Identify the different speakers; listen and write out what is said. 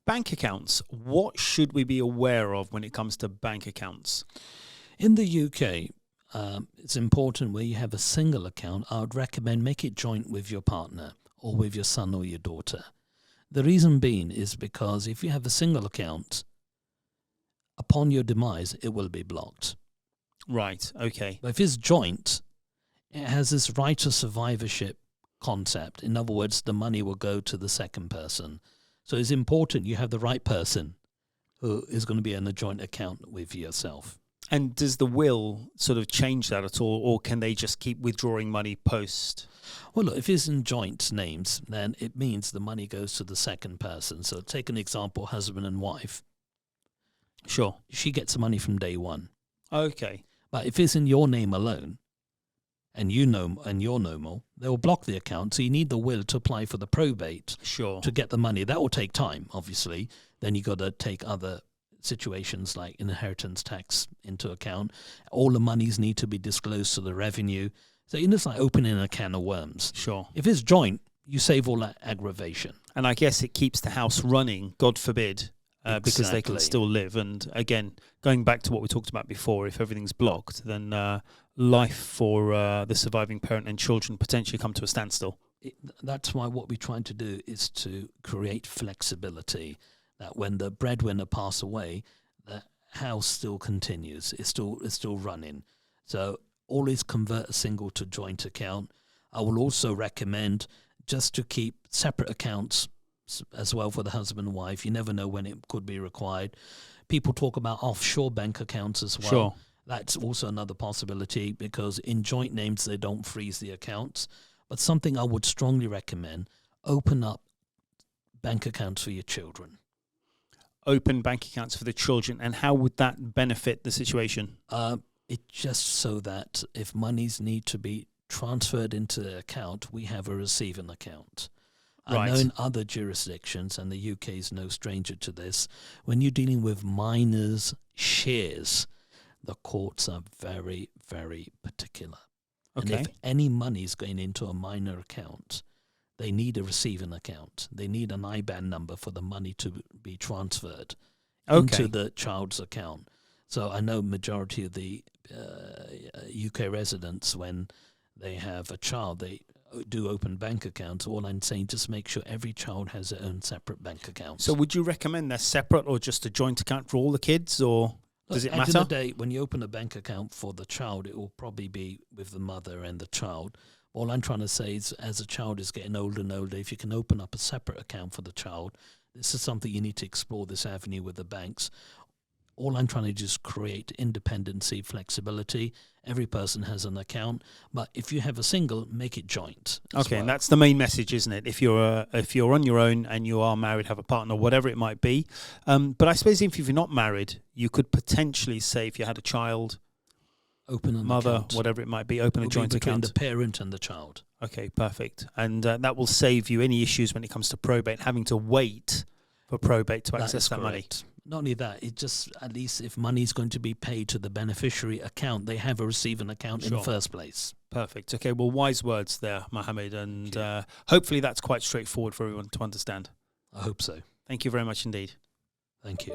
Speaker 1: bank accounts. What should we be aware of when it comes to bank accounts?
Speaker 2: In the UK, it's important where you have a single account, I would recommend make it joint with your partner or with your son or your daughter. The reason being is because if you have a single account, upon your demise, it will be blocked.
Speaker 1: Right, okay.
Speaker 2: But if it's joint, it has this right of survivorship concept. In other words, the money will go to the second person. So it's important you have the right person who is going to be in a joint account with yourself.
Speaker 1: And does the will sort of change that at all, or can they just keep withdrawing money post?
Speaker 2: Well, look, if it's in joint names, then it means the money goes to the second person. So take an example, husband and wife.
Speaker 1: Sure.
Speaker 2: She gets the money from day one.
Speaker 1: Okay.
Speaker 2: But if it's in your name alone, and you're normal, they will block the account. So you need the will to apply for the probate.
Speaker 1: Sure.
Speaker 2: To get the money. That will take time, obviously. Then you got to take other situations like inheritance tax into account. All the monies need to be disclosed to the revenue. So it's like opening a can of worms.
Speaker 1: Sure.
Speaker 2: If it's joint, you save all that aggravation.
Speaker 1: And I guess it keeps the house running, God forbid, because they can
Speaker 2: Exactly.
Speaker 1: still live. And again, going back to what we talked about before, if everything's blocked, then life for the surviving parent and children potentially come to a standstill.
Speaker 2: That's why what we're trying to do is to create flexibility, that when the breadwinner pass away, the house still continues. It's still running. So always convert a single to joint account. I will also recommend just to keep separate accounts as well for the husband and wife. You never know when it could be required. People talk about offshore bank accounts as well.
Speaker 1: Sure.
Speaker 2: That's also another possibility because in joint names they don't freeze the accounts. But something I would strongly recommend, open up bank accounts for your children.
Speaker 1: Open bank accounts for the children, and how would that benefit the situation?
Speaker 2: It's just so that if monies need to be transferred into the account, we have a receiving account. I know
Speaker 1: Right.
Speaker 2: in other jurisdictions, and the UK is no stranger to this, when you're dealing with minors' shares, the courts are very, very particular.
Speaker 1: Okay.
Speaker 2: And if any money is going into a minor account, they need a receiving account. They need an IBAN number for the money to be transferred into the child's account. So I know majority of the UK residents, when they have a child, they do open bank accounts. All I'm saying, just make sure every child has their own separate bank account.
Speaker 1: So would you recommend they're separate or just a joint account for all the kids, or does it
Speaker 2: At the end
Speaker 1: matter?
Speaker 2: of the day, when you open a bank account for the child, it will probably be with the mother and the child. All I'm trying to say is, as a child is getting older and older, if you can open up a separate account for the child, this is something you need to explore, this avenue with the banks. All I'm trying to do is create independency, flexibility. Every person has an account, but if you have a single, make it joint.
Speaker 1: Okay, and that's the main message, isn't it? If you're on your own and you are married, have a partner, whatever it might be. But I suppose if you're not married, you could potentially say, if you had a child,
Speaker 2: open an
Speaker 1: mother,
Speaker 2: account.
Speaker 1: whatever it might be, open a
Speaker 2: It'll be
Speaker 1: joint
Speaker 2: between
Speaker 1: account.
Speaker 2: the parent and the child.
Speaker 1: Okay, perfect. And that will save you any issues when it comes to probate, having to wait for probate to access that money.
Speaker 2: Correct. Not only that, it just, at least if money is going to be paid to the beneficiary account, they have a receiving account in the first place.
Speaker 1: Perfect. Okay, well, wise words there, Mohammed, and hopefully that's quite straightforward for everyone to understand.
Speaker 2: I hope so.
Speaker 1: Thank you very much indeed.
Speaker 2: Thank you.